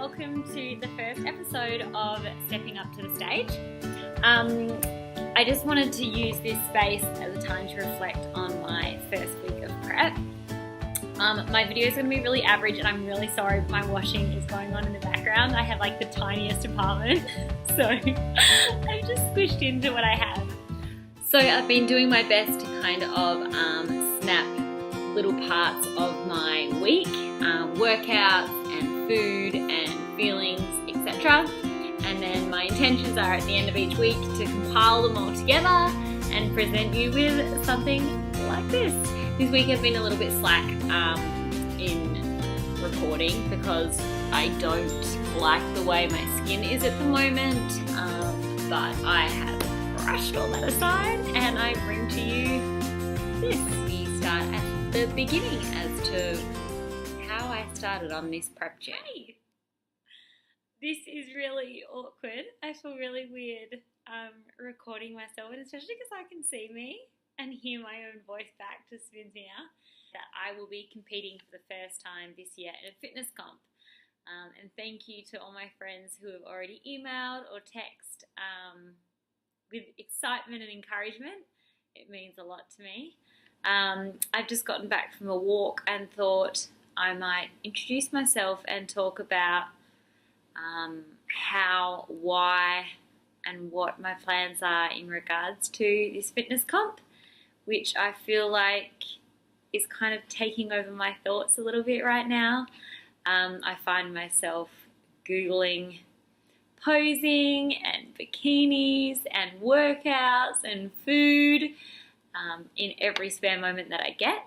welcome to the first episode of Stepping Up to the Stage. I just wanted to use this space as a time to reflect on my first week of prep. My video is going to be really average and I'm really sorry, but my washing is going on in the background. I have like the tiniest apartment, so I've just squished into what I have. So I've been doing my best to kind of snap little parts of my week, workouts and food and feelings, etc. And then my intentions are at the end of each week to compile them all together and present you with something like this. This week has been a little bit slack in recording because I don't like the way my skin is at the moment, but I have brushed all that aside and I bring to you this. We start at the beginning as to how I started on this prep journey. This is really awkward. I feel really weird recording myself, and especially because I can see me and hear my own voice back just spins me out. That I will be competing for the first time this year in a fitness comp. And thank you to all my friends who have already emailed or texted with excitement and encouragement. It means a lot to me. I've just gotten back from a walk and thought I might introduce myself and talk about how, why, and what my plans are in regards to this fitness comp, which I feel like is kind of taking over my thoughts a little bit right now. I find myself Googling posing and bikinis and workouts and food in every spare moment that I get.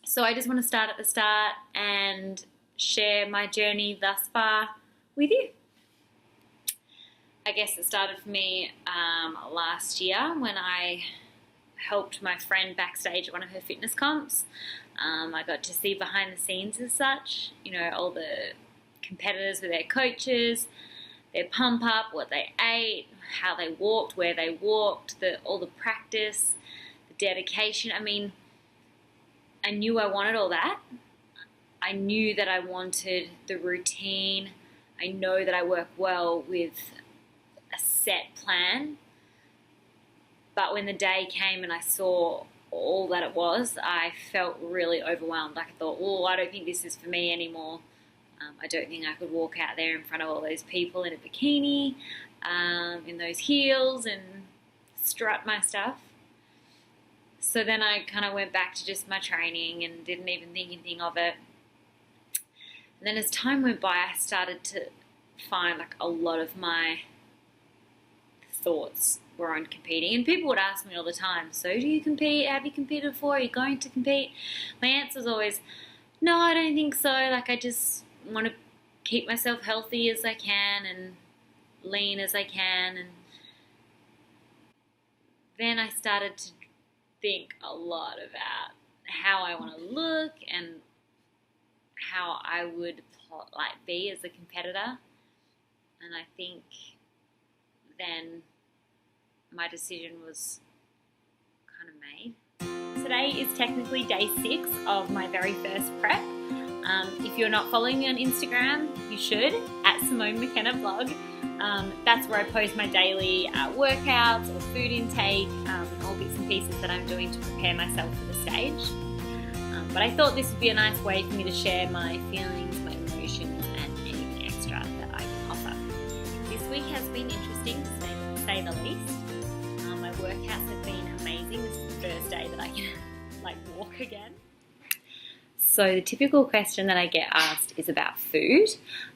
So I just want to start at the start and share my journey thus far with you. I guess it started for me last year when I helped my friend backstage at one of her fitness comps. I got to see behind the scenes as such, you know, all the competitors with their coaches, their pump up, what they ate, how they walked, where they walked, all the practice, the dedication. I mean, I knew I wanted all that. I knew that I wanted the routine. I know that I work well with a set plan. But when the day came and I saw all that it was, I felt really overwhelmed. Like I thought, oh, I don't think this is for me anymore. I don't think I could walk out there in front of all those people in a bikini, in those heels and strut my stuff. So then I kind of went back to just my training and didn't even think anything of it. And then as time went by, I started to find like a lot of my thoughts were on competing. And people would ask me all the time, so do you compete? Have you competed before? Are you going to compete? My answer is always, no, I don't think so. Like I just want to keep myself healthy as I can and lean as I can. And then I started to think a lot about how I want to look and how I would be as a competitor. And I think then my decision was kind of made. Today is technically day 6 of my very first prep. If you're not following me on Instagram, you should, at Simone McKenna Vlog. That's where I post my daily workouts or food intake, all bits and pieces that I'm doing to prepare myself for the stage. But I thought this would be a nice way for me to share my feelings, my emotions, and anything extra that I can offer. This week has been interesting, to say the least. My workouts have been amazing. This is the first day that I can walk again. So the typical question that I get asked is about food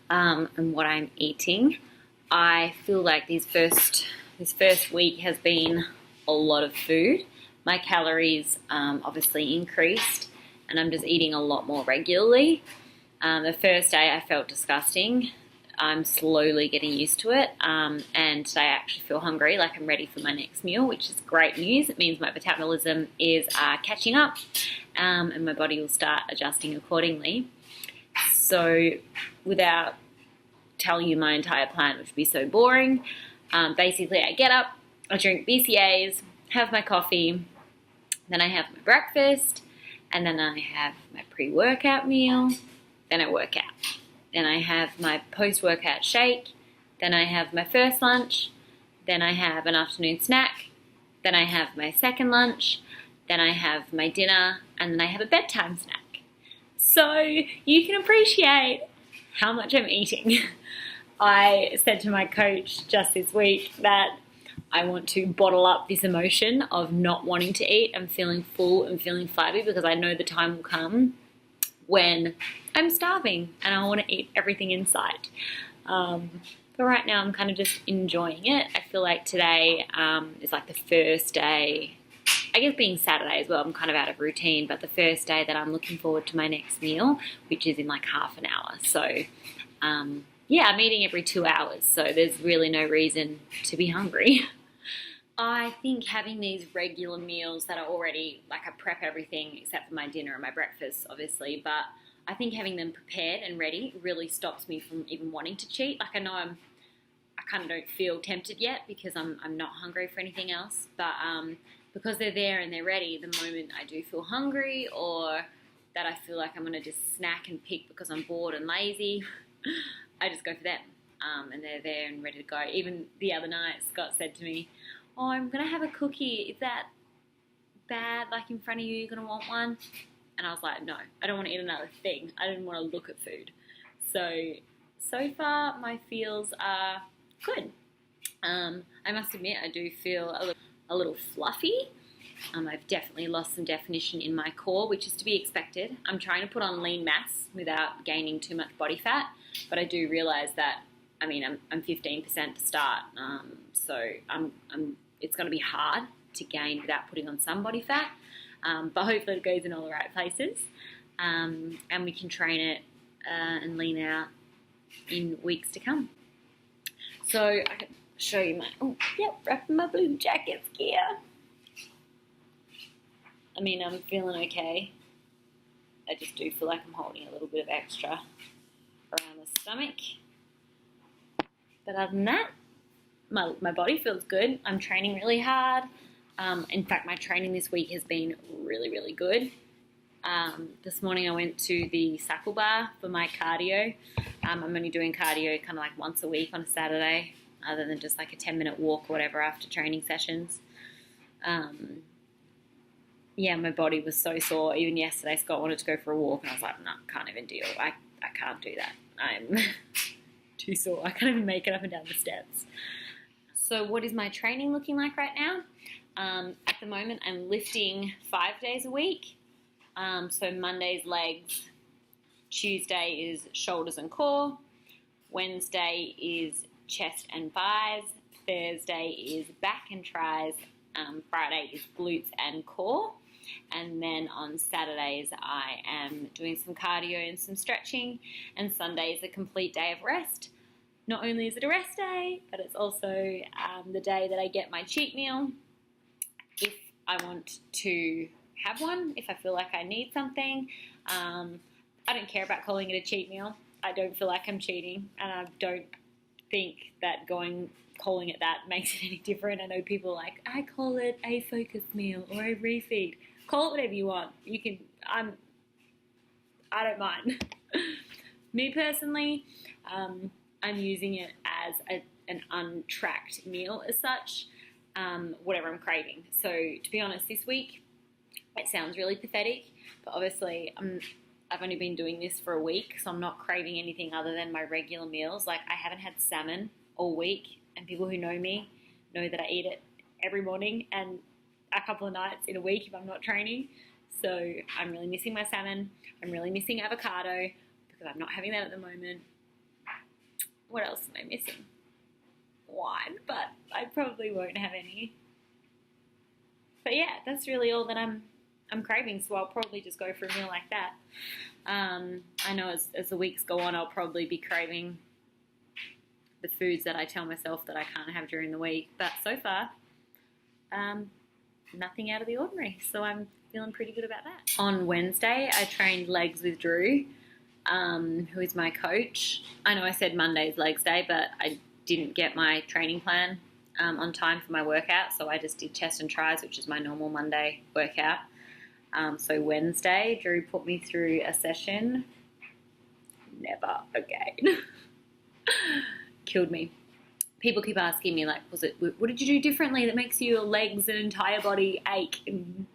and what I'm eating. I feel like this first week has been a lot of food. My calories obviously increased and I'm just eating a lot more regularly. The first day I felt disgusting. I'm slowly getting used to it, and today I actually feel hungry, like I'm ready for my next meal, which is great news. It means my metabolism is catching up, and my body will start adjusting accordingly. So without telling you my entire plan, which would be so boring, basically I get up, I drink BCAAs, have my coffee, then I have my breakfast, and then I have my pre-workout meal, then I work out. then I have my post-workout shake, then I have my first lunch, then I have an afternoon snack, then I have my second lunch, then I have my dinner, and then I have a bedtime snack. So you can appreciate how much I'm eating. I said to my coach just this week that I want to bottle up this emotion of not wanting to eat and feeling full and feeling flabby, because I know the time will come when I'm starving and I want to eat everything in sight. But right now I'm kind of just enjoying it. I feel like today is like the first day, I guess being Saturday as well, I'm kind of out of routine, but the first day that I'm looking forward to my next meal, which is in like half an hour. So yeah, I'm eating every 2 hours, so there's really no reason to be hungry. I think having these regular meals that are already, like I prep everything except for my dinner and my breakfast, obviously, but I think having them prepared and ready really stops me from even wanting to cheat. Like I know I kind of don't feel tempted yet because I'm not hungry for anything else, but because they're there and they're ready, the moment I do feel hungry or that I feel like I'm going to just snack and pick because I'm bored and lazy, I just go for them. And they're there and ready to go. Even the other night, Scott said to me, "Oh, I'm going to have a cookie. Is that bad? Like in front of you, you're going to want one?" And I was like, no, I don't want to eat another thing. I didn't want to look at food. So far, my feels are good. I must admit, I do feel a little fluffy. I've definitely lost some definition in my core, which is to be expected. I'm trying to put on lean mass without gaining too much body fat, but I do realize that, I mean, I'm 15% to start, so it's going to be hard to gain without putting on some body fat, but hopefully it goes in all the right places, and we can train it and lean out in weeks to come. So I can show you wrapping my blue jackets gear. I mean, I'm feeling okay. I just do feel like I'm holding a little bit of extra around the stomach. But other than that, my body feels good. I'm training really hard. In fact, my training this week has been really, really good. This morning I went to the cycle bar for my cardio. I'm only doing cardio kind of like once a week on a Saturday, other than just like a 10-minute walk or whatever after training sessions. Yeah, my body was so sore. Even yesterday, Scott wanted to go for a walk, and I was like, no, can't even deal. I can't do that. I'm too sore. I can't even make it up and down the steps. So what is my training looking like right now? At the moment, I'm lifting 5 days a week. So Monday's legs, Tuesday is shoulders and core, Wednesday is chest and thighs, Thursday is back and tris, Friday is glutes and core, and then on Saturdays I am doing some cardio and some stretching, and Sunday is a complete day of rest. Not only is it a rest day, but it's also the day that I get my cheat meal if I want to have one, if I feel like I need something. I don't care about calling it a cheat meal. I don't feel like I'm cheating, and I don't think that calling it that makes it any different. I know people are like, I call it a focus meal or a refeed. Call it whatever you want. You can. I don't mind. Me personally, I'm using it as an untracked meal as such, whatever I'm craving. So to be honest, this week it sounds really pathetic, but obviously I've only been doing this for a week, so I'm not craving anything other than my regular meals. Like I haven't had salmon all week, and people who know me know that I eat it every morning and a couple of nights in a week if I'm not training. So I'm really missing my salmon. I'm really missing avocado because I'm not having that at the moment. What else am I missing? Wine, but I probably won't have any. But yeah, that's really all that I'm craving, so I'll probably just go for a meal like that. I know as the weeks go on, I'll probably be craving the foods that I tell myself that I can't have during the week. But so far, nothing out of the ordinary, so I'm feeling pretty good about that. On Wednesday, I trained legs with Drew, who is my coach. I know I said Monday's legs day, but I didn't get my training plan on time for my workout, so I just did chest and tris, which is my normal Monday workout. So Wednesday, Drew put me through a session never again. Killed me. People keep asking me, like, what did you do differently that makes your legs and entire body ache and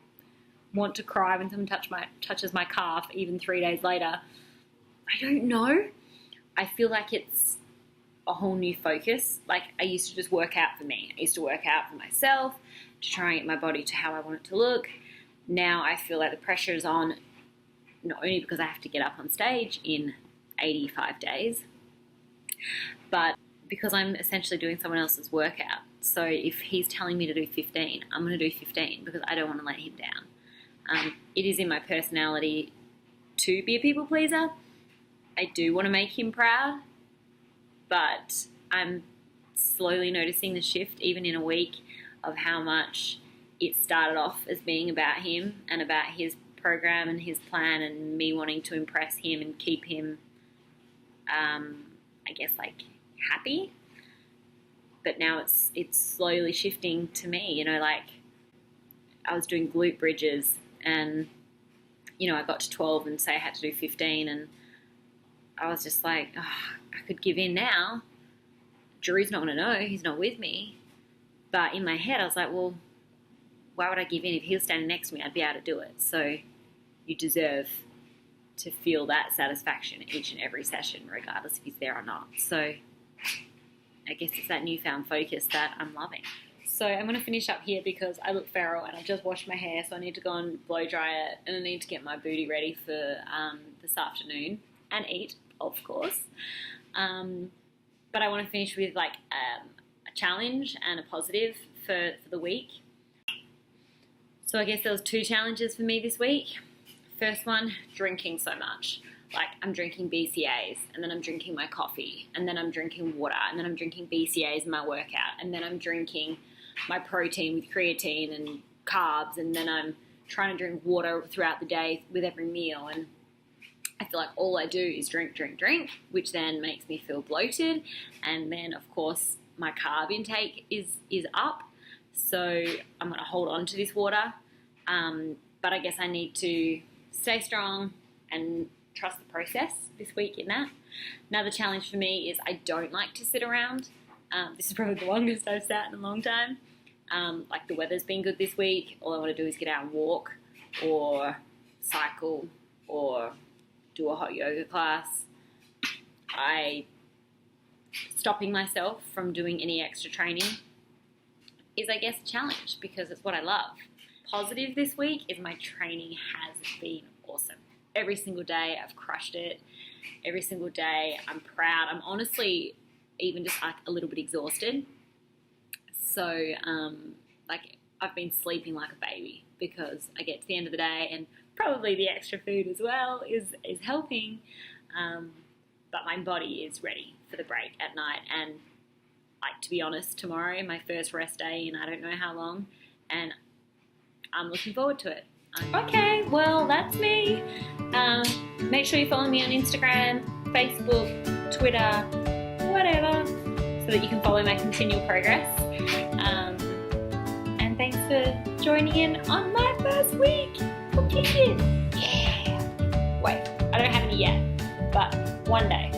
want to cry when someone touches my calf even 3 days later? I don't know. I feel like it's a whole new focus. Like, I used to just work out for me. I used to work out for myself to try and get my body to how I want it to look. Now I feel like the pressure is on, not only because I have to get up on stage in 85 days, but because I'm essentially doing someone else's workout. So if he's telling me to do 15, I'm going to do 15 because I don't want to let him down. It is in my personality to be a people pleaser. I do want to make him proud, but I'm slowly noticing the shift even in a week of how much it started off as being about him and about his program and his plan and me wanting to impress him and keep him, I guess, like, happy. But now it's slowly shifting to me, you know, like I was doing glute bridges and, you know, I got to 12 and say I had to do 15 and I was just like, oh, I could give in now. Drew's not going to know. He's not with me. But in my head, I was like, well, why would I give in? If he was standing next to me, I'd be able to do it. So you deserve to feel that satisfaction each and every session, regardless if he's there or not. So I guess it's that newfound focus that I'm loving. So I'm going to finish up here because I look feral and I just washed my hair, so I need to go and blow dry it and I need to get my booty ready for this afternoon and eat, of course. But I want to finish with like a challenge and a positive for the week. So I guess there was 2 challenges for me this week. First one, drinking so much. Like, I'm drinking BCAAs, and then I'm drinking my coffee, and then I'm drinking water, and then I'm drinking BCAAs in my workout, and then I'm drinking my protein with creatine and carbs, and then I'm trying to drink water throughout the day with every meal. And I feel like all I do is drink, which then makes me feel bloated. And then, of course, my carb intake is up. So I'm going to hold on to this water. But I guess I need to stay strong and trust the process this week in that. Another challenge for me is I don't like to sit around. This is probably the longest I've sat in a long time. Like, the weather's been good this week. All I want to do is get out and walk or cycle or do a hot yoga class. Stopping myself from doing any extra training is, I guess, a challenge because it's what I love. Positive this week is my training has been awesome. Every single day I've crushed it. Every single day I'm proud. I'm honestly even just like a little bit exhausted. So like, I've been sleeping like a baby because I get to the end of the day, and probably the extra food as well is helping. But my body is ready for the break at night. And like, to be honest, tomorrow my first rest day in I don't know how long, and I'm looking forward to it. Okay, well, that's me. Make sure you follow me on Instagram, Facebook, Twitter, whatever, so that you can follow my continual progress. And thanks for joining in on my first week of Kids. Yeah. Wait, I don't have any yet, but one day.